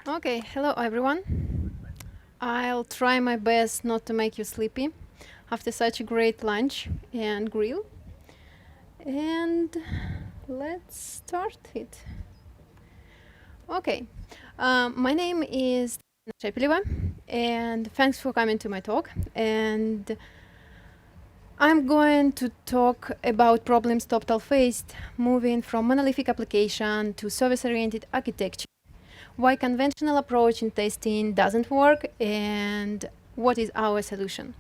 Okay, hello everyone. I'll try my best not to make you sleepy after such a great lunch and grill. And let's start it. Okay, my name is Tatiana Shepeleva, and thanks for coming to my talk. And I'm going to talk about problems TopTal faced moving from monolithic application to service-oriented architecture, why conventional approach in testing doesn't work, and what is our solution.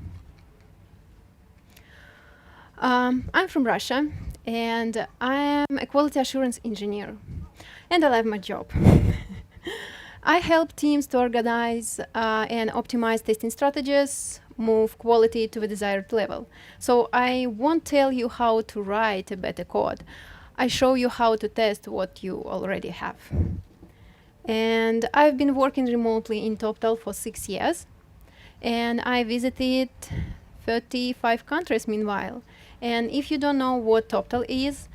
I'm from Russia, and I am a quality assurance engineer, and I love my job. I help teams to organize and optimize testing strategies, move quality to the desired level. So I won't tell you how to write a better code. I show you how to test what you already have. And I've been working remotely in TopTal for 6 years, and I visited 35 countries meanwhile. And if you don't know what TopTal is,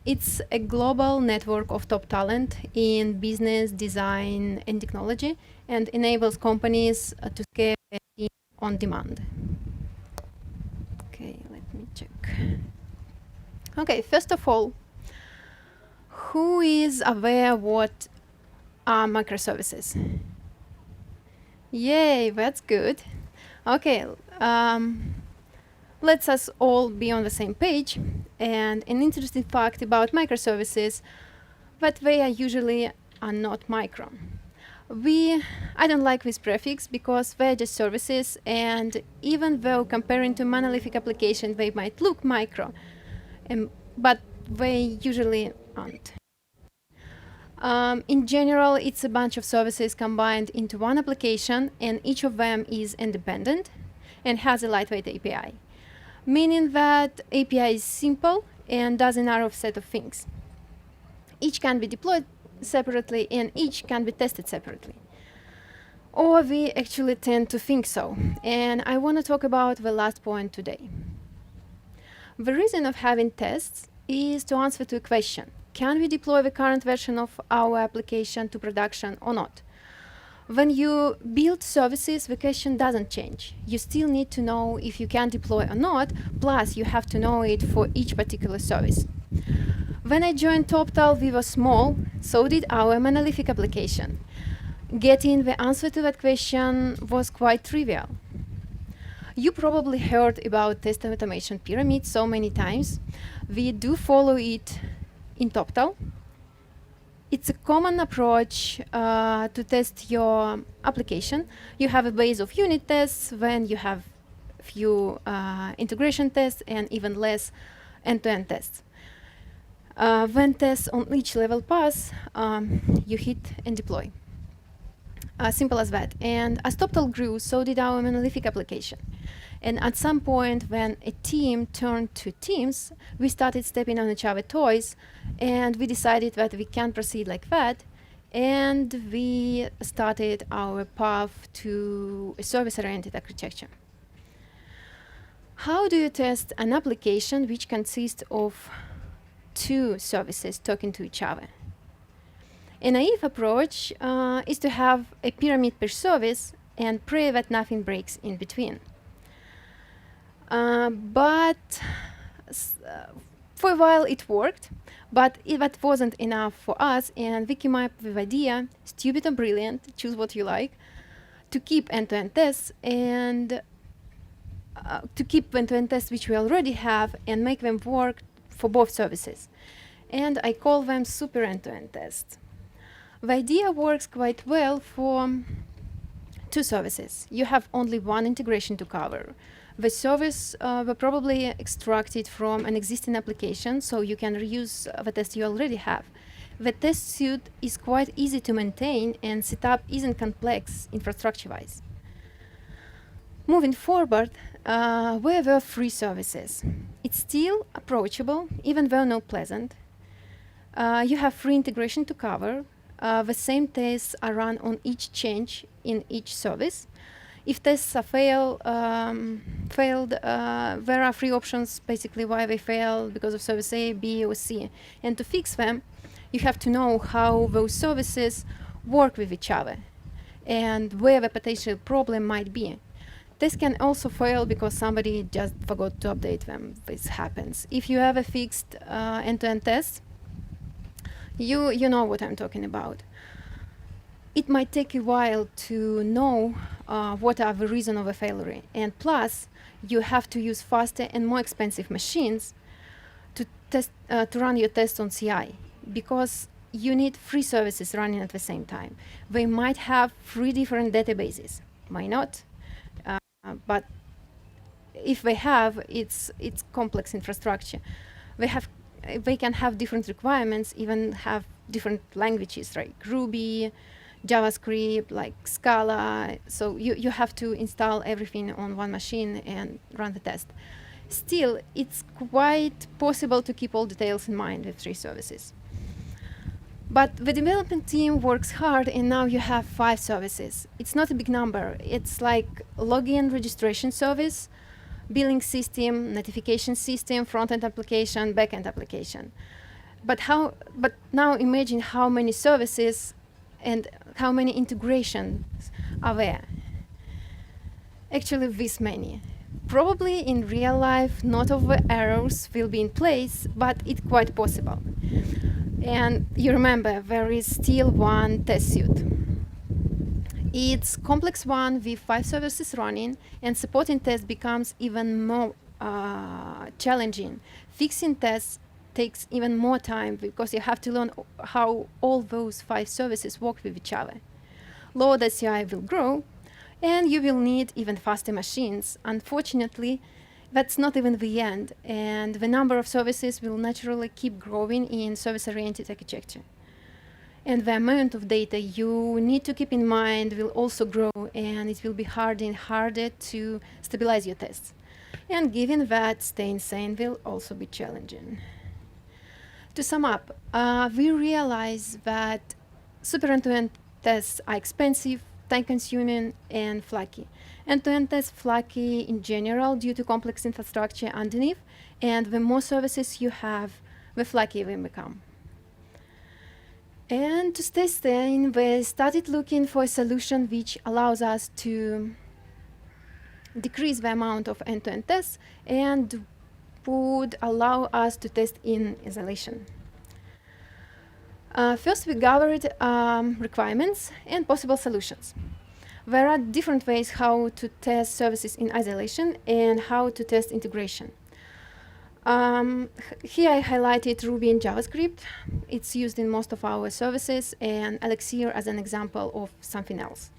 it's a global network of top talent in business, design, and technology, and enables companies to scale on demand. Okay, let me check. Okay, first of all, who is aware what are microservices? Yay, that's good. Okay, let's us all be on the same page. And an interesting fact about microservices, that they are usually are not micro. I don't like this prefix because they're just services, and even though comparing to monolithic application they might look micro, but they usually aren't. In general, it's a bunch of services combined into one application, and each of them is independent and has a lightweight API, meaning that API is simple and does a narrow set of things. Each can be deployed separately, and each can be tested separately. Or we actually tend to think so, and I want to talk about the last point today. The reason of having tests is to answer to a question: can we deploy the current version of our application to production or not? When you build services, the question doesn't change. You still need to know if you can deploy or not, plus you have to know it for each particular service. When I joined TopTal, we were small, so did our monolithic application. Getting the answer to that question was quite trivial. You probably heard about test automation pyramid so many times. We do follow it in TopTal. It's a common approach to test your application. You have a base of unit tests, then you have few integration tests, and even less end-to-end tests. When tests on each level pass, you hit and deploy. Simple as that. And as TopTal grew, so did our monolithic application. And at some point, when a team turned to teams, we started stepping on each other's toes, and we decided that we can't proceed like that, and we started our path to a service-oriented architecture. How do you test an application which consists of two services talking to each other? A naive approach is to have a pyramid per service and pray that nothing breaks in between. But for a while it worked, but that wasn't enough for us, and we came up with the idea, stupid or brilliant, choose what you like, to keep end-to-end tests and to keep end-to-end tests which we already have and make them work for both services. And I call them super end-to-end tests. The idea works quite well for two services. You have only one integration to cover. The service were probably extracted from an existing application, so you can reuse the test you already have. The test suite is quite easy to maintain, and setup isn't complex infrastructure-wise. Moving forward, where were free services? It's still approachable, even though not pleasant. You have free integration to cover. The same tests are run on each change in each service. If tests are failed, there are three options basically why they fail: because of service A, B, or C. And to fix them, you have to know how those services work with each other and where the potential problem might be. This can also fail because somebody just forgot to update them. This happens. If you have a fixed end-to-end test, you know what I'm talking about. It might take a while to know what are the reason of a failure. And plus, you have to use faster and more expensive machines to run your tests on CI, because you need 3 services running at the same time. They might have 3 different databases, might not, but if they have, it's complex infrastructure. They can have different requirements, even have different languages, like Ruby, JavaScript, like Scala. So you have to install everything on one machine and run the test. Still, it's quite possible to keep all details in mind with 3 services. But the development team works hard, and now you have 5 services. It's not a big number. It's like login registration service, billing system, notification system, front-end application, back-end application. But now imagine how many services and how many integrations are there. Actually, this many. Probably in real life, not all the errors will be in place, but it's quite possible. And you remember, there is still one test suite. It's complex one with 5 services running, and supporting tests becomes even more challenging. Fixing tests takes even more time because you have to learn how all those 5 services work with each other. Load CI will grow, and you will need even faster machines. Unfortunately, that's not even the end, and the number of services will naturally keep growing in service-oriented architecture. And the amount of data you need to keep in mind will also grow, and it will be harder and harder to stabilize your tests. And given that, staying sane will also be challenging. To sum up, we realize that super end-to-end tests are expensive, time-consuming, and flaky. End-to-end tests flaky in general due to complex infrastructure underneath, and the more services you have, the flakier they become. And to stay sane, we started looking for a solution which allows us to decrease the amount of end-to-end tests and would allow us to test in isolation. First, we gathered requirements and possible solutions. There are different ways how to test services in isolation and how to test integration. Here I highlighted Ruby and JavaScript. It's used in most of our services, and Elixir as an example of something else.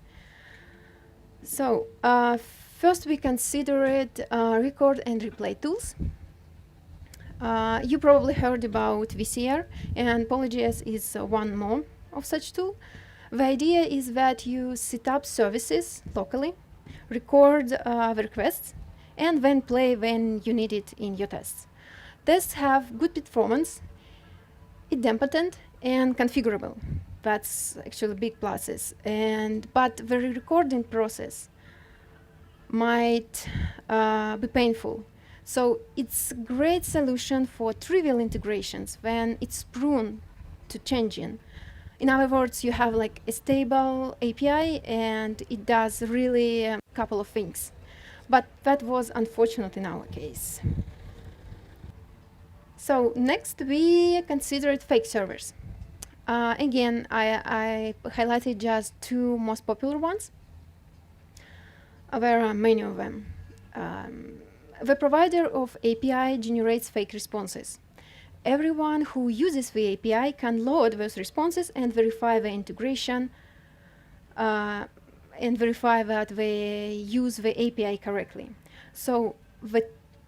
So first we considered record and replay tools. You probably heard about VCR, and PolyJS is one more of such tool. The idea is that you set up services locally, record the requests, and then play when you need it in your tests. Tests have good performance, idempotent, and configurable. That's actually big pluses. But the recording process might be painful. So it's a great solution for trivial integrations when it's prone to changing. In other words, you have like a stable API and it does really a couple of things. But that was unfortunate in our case. So next we considered fake servers. Again, I highlighted just 2 most popular ones. There are many of them. The provider of API generates fake responses. Everyone who uses the API can load those responses and verify the integration and verify that they use the API correctly. So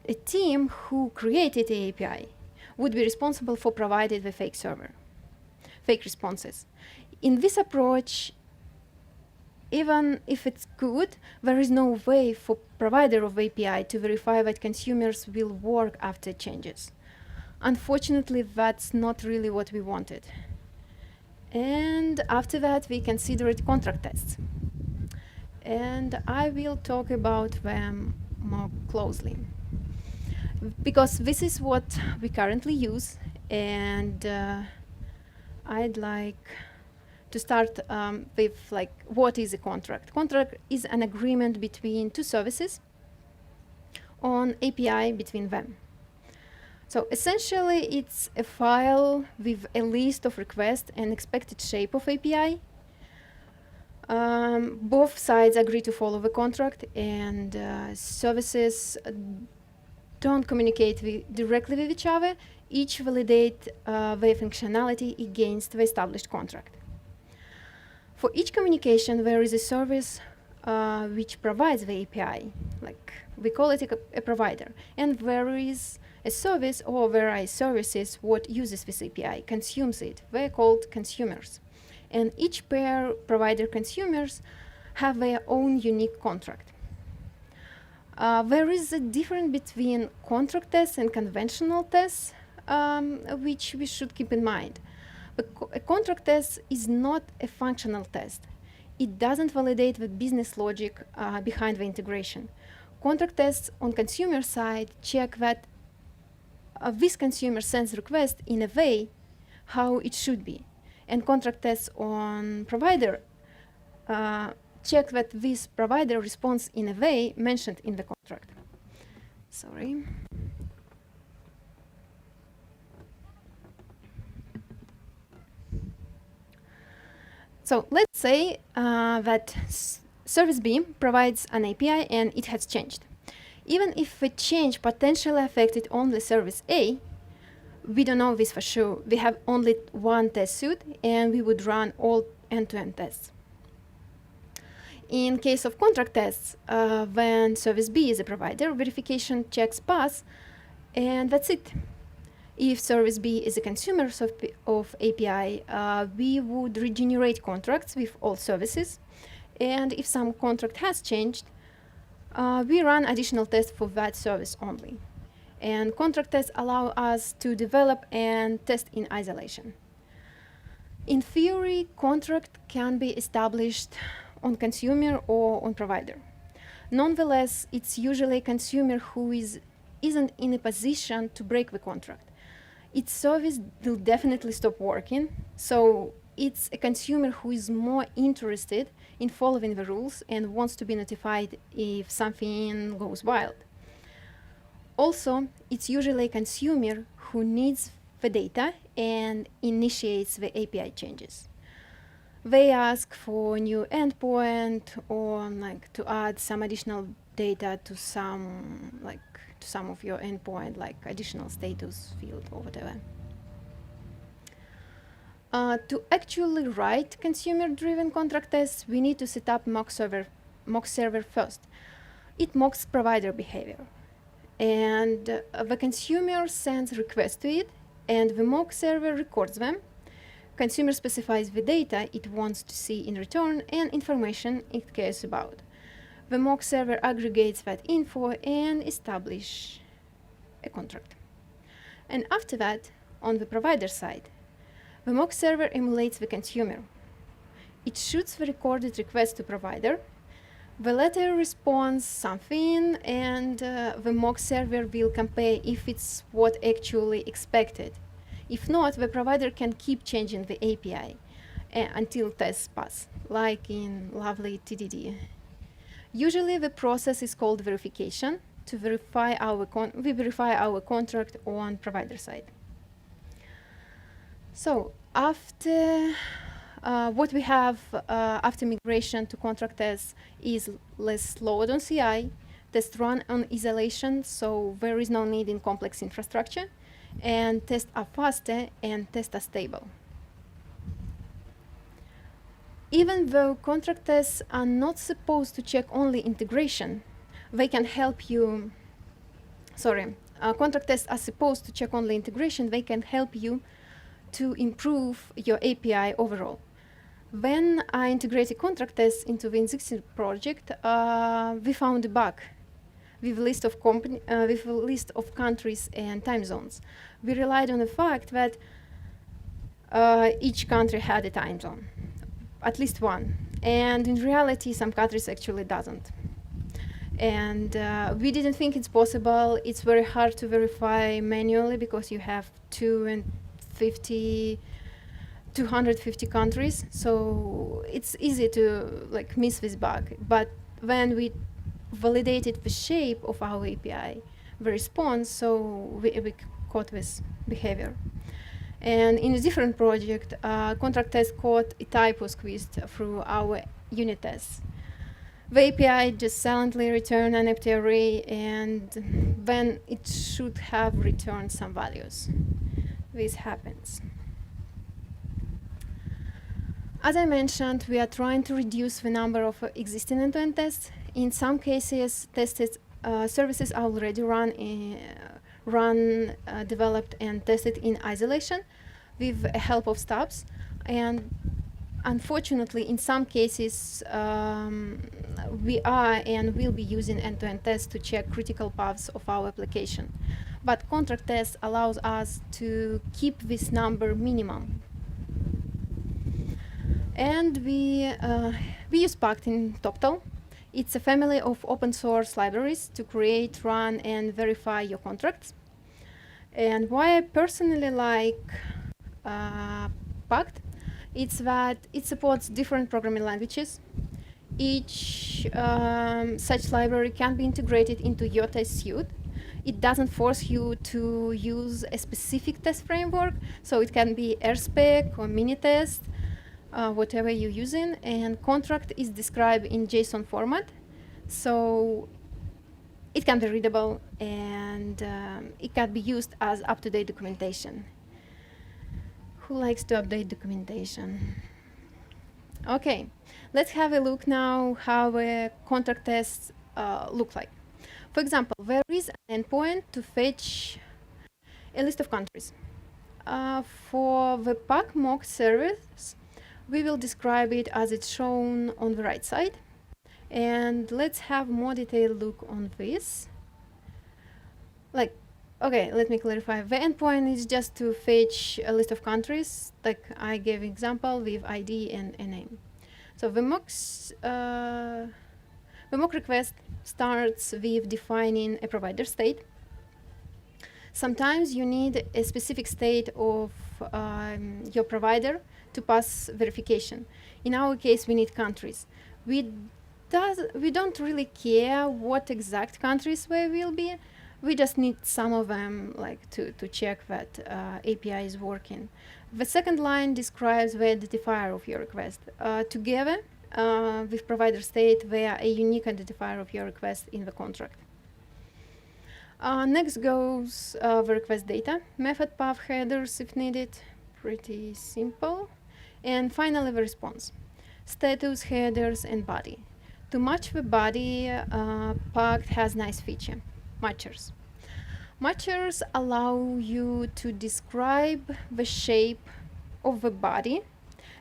a team who created the API would be responsible for providing the fake responses. In this approach, even if it's good, there is no way for provider of API to verify that consumers will work after changes. Unfortunately, that's not really what we wanted. And after that, we considered contract tests. And I will talk about them more closely. Because this is what we currently use, and I'd like to start with, like, what is a contract? Contract is an agreement between two services on API between them. So essentially, it's a file with a list of requests and expected shape of API. Both sides agree to follow the contract, and services don't communicate directly with each other. Each validate their functionality against the established contract. For each communication, there is a service which provides the API, like we call it a provider, and there is a service or various services what uses this API, consumes it. They're called consumers. And each pair provider consumers have their own unique contract. There is a difference between contract tests and conventional tests, which we should keep in mind. A contract test is not a functional test. It doesn't validate the business logic behind the integration. Contract tests on consumer side check that this consumer sends request in a way how it should be. And contract tests on provider check that this provider responds in a way mentioned in the contract. Sorry. So let's say that service B provides an API and it has changed. Even if the change potentially affected only service A, we don't know this for sure. We have only one test suite, and we would run all end-to-end tests. In case of contract tests, when service B is a provider, verification checks pass, and that's it. If service B is a consumer of API, we would regenerate contracts with all services. And if some contract has changed, we run additional tests for that service only. And contract tests allow us to develop and test in isolation. In theory, contract can be established on consumer or on provider. Nonetheless, it's usually a consumer who isn't in a position to break the contract. Its service will definitely stop working, so it's a consumer who is more interested in following the rules and wants to be notified if something goes wild. Also, it's usually a consumer who needs the data and initiates the API changes. They ask for a new endpoint or to add some additional data to some of your endpoint, like additional status field or whatever. To actually write consumer-driven contract tests, we need to set up mock server first. It mocks provider behavior. And the consumer sends requests to it, and the mock server records them. Consumer specifies the data it wants to see in return and information it cares about. The mock server aggregates that info and establishes a contract. And after that, on the provider side, the mock server emulates the consumer. It shoots the recorded request to provider. The latter responds something, and the mock server will compare if it's what actually expected. If not, the provider can keep changing the API until tests pass, like in lovely TDD. Usually, the process is called verification. To verify we verify our contract on provider side. So after what we have after migration to contract tests is less load on CI, tests run on isolation, so there is no need in complex infrastructure, and tests are faster and tests are stable. Even though contract tests are not supposed to check only integration, they can help you. Contract tests are supposed to check only integration. They can help you to improve your API overall. When I integrated contract tests into the existing project, we found a bug with a list of countries and time zones. We relied on the fact that each country had a time zone, at least one. And in reality, some countries actually doesn't. And we didn't think it's possible. It's very hard to verify manually because you have 250 250 countries, so it's easy to like miss this bug. But when we validated the shape of our API, the response, so we caught this behavior. And in a different project, contract test caught a typo squeezed through our unit tests. The API just silently returned an empty array, and then it should have returned some values. This happens. As I mentioned, we are trying to reduce the number of existing end-to-end tests. In some cases, tested services are already developed and tested in isolation with the help of stubs. And unfortunately, in some cases, we are and will be using end-to-end tests to check critical paths of our application. But contract tests allows us to keep this number minimum. And we use Pact in Toptal. It's a family of open source libraries to create, run, and verify your contracts. And why I personally like Pact, it's that it supports different programming languages. Each such library can be integrated into your test suite. It doesn't force you to use a specific test framework, so it can be AirSpec or Minitest, whatever you're using, and contract is described in JSON format, so it can be readable and it can be used as up-to-date documentation. Who likes to update documentation? Okay, let's have a look now how contract tests look like. For example, there is an endpoint to fetch a list of countries. For the Pact mock service, we will describe it as it's shown on the right side. And let's have more detailed look on this. Okay, let me clarify. The endpoint is just to fetch a list of countries, like I gave an example with ID and a name. So the mock request starts with defining a provider state. Sometimes you need a specific state of your provider to pass verification. In our case, we need countries. We don't really care what exact countries they will be. We just need some of them, like to check that API is working. The second line describes the identifier of your request. Together with provider state, they are a unique identifier of your request in the contract. Next goes the request data, method path headers if needed, pretty simple. And finally the response, status, headers, and body. To match the body, Pact has nice feature, matchers. Matchers allow you to describe the shape of the body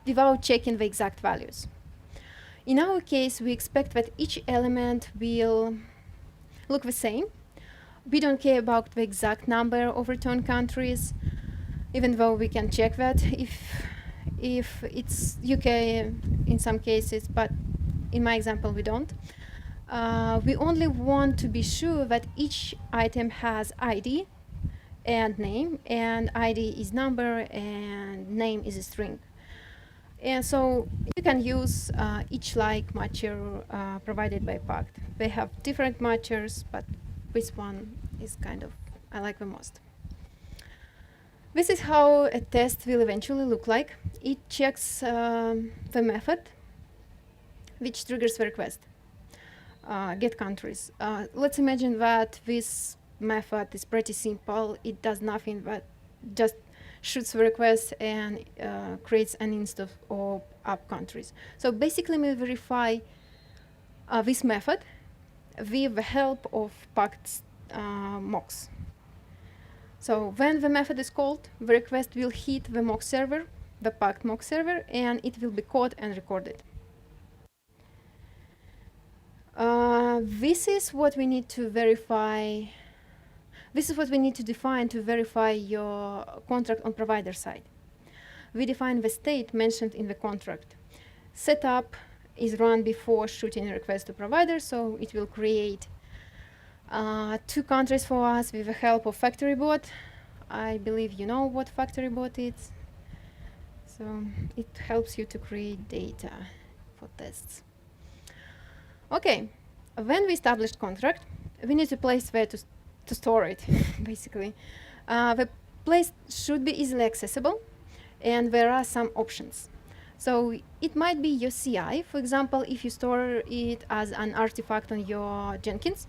without checking the exact values. In our case, we expect that each element will look the same. We don't care about the exact number of return countries, even though we can check that if it's UK in some cases, but in my example we don't. We only want to be sure that each item has ID and name, and ID is number and name is a string. And so you can use each like matcher provided by Pact. They have different matchers, but this one is kind of, I like the most. This is how a test will eventually look like. It checks the method which triggers the request. Get countries. Let's imagine that this method is pretty simple. It does nothing but just shoots the request and creates an instance of app countries. So basically we verify this method with the help of Pact's mocks. So when the method is called, the request will hit the mock server, the Pact mock server, and it will be caught and recorded. This is what we need to verify. This is what we need to define to verify your contract on provider side. We define the state mentioned in the contract. Setup is run before shooting a request to provider, so it will create 2 countries for us with the help of factory bot. I believe you know what factory bot is. So it helps you to create data for tests. Okay, when we established contract, we need a place where to store it, basically. The place should be easily accessible, and there are some options. So it might be your CI. For example, if you store it as an artifact on your Jenkins.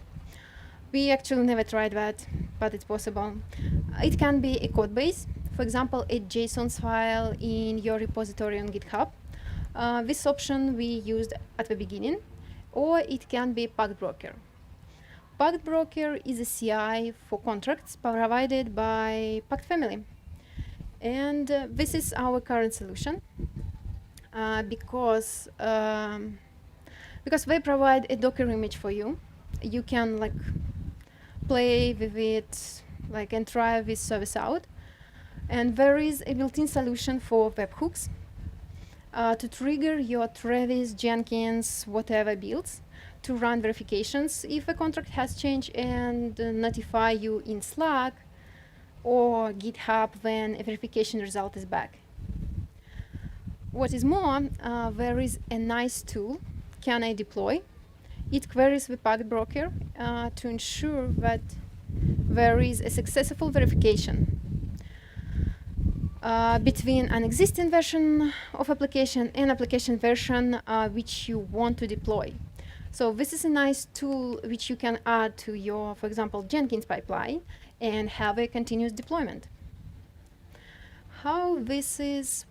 We actually never tried that, but it's possible. It can be a code base, for example, a JSON file in your repository on GitHub. This option we used at the beginning, or it can be Pact Broker. Pact Broker is a CI for contracts provided by Pact family. And this is our current solution because they provide a Docker image for you. You can play with it and try this service out. And there is a built-in solution for webhooks to trigger your Travis, Jenkins, whatever builds to run verifications if a contract has changed and notify you in Slack or GitHub when a verification result is back. What is more, there is a nice tool, Can I Deploy? It queries the Pact Broker to ensure that there is a successful verification between an existing version of application and application version which you want to deploy. So this is a nice tool which you can add to your, for example, Jenkins pipeline and have a continuous deployment. How this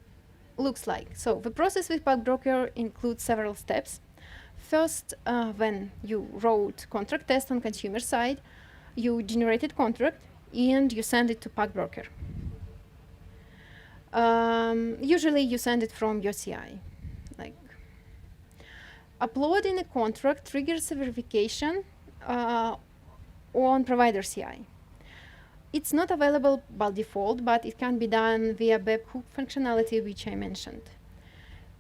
looks like. So the process with Pact Broker includes several steps. First, when you wrote contract test on consumer side, you generated contract and you send it to Pact Broker. Usually you send it from your CI. Uploading a contract triggers a verification on provider CI. It's not available by default, but it can be done via webhook functionality, which I mentioned.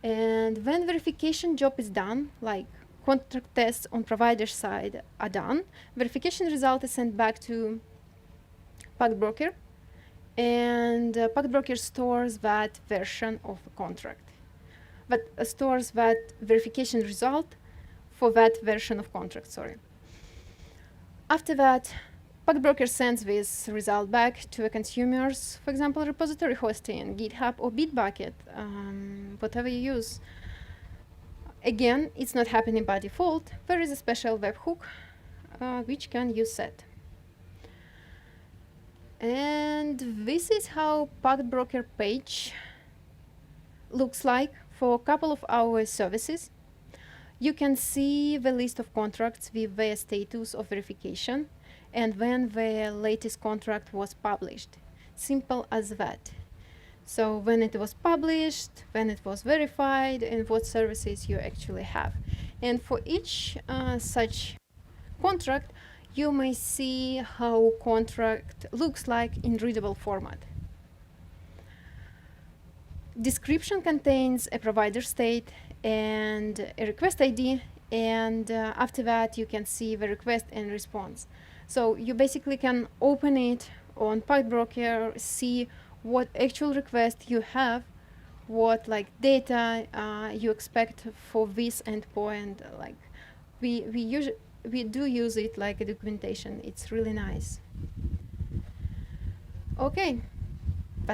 And when verification job is done, like contract tests on provider side are done, verification result is sent back to Pact Broker, and Pact Broker stores that version of the contract. That stores that verification result for that version of contract, sorry. After that, Pact Broker sends this result back to a consumer's, for example, repository hosting, GitHub or Bitbucket, whatever you use. Again, it's not happening by default. There is a special webhook which can you set. And this is how Pact Broker page looks like for a couple of our services. You can see the list of contracts with their status of verification and when the latest contract was published. Simple as that. So when it was published, when it was verified, and what services you actually have. And for each such contract, you may see how contract looks like in readable format. Description contains a provider state and a request ID, and after that you can see the request and response. So you basically can open it on Pact Broker, see what actual request you have, what data you expect for this endpoint. We do use it like a documentation. It's really nice. Okay.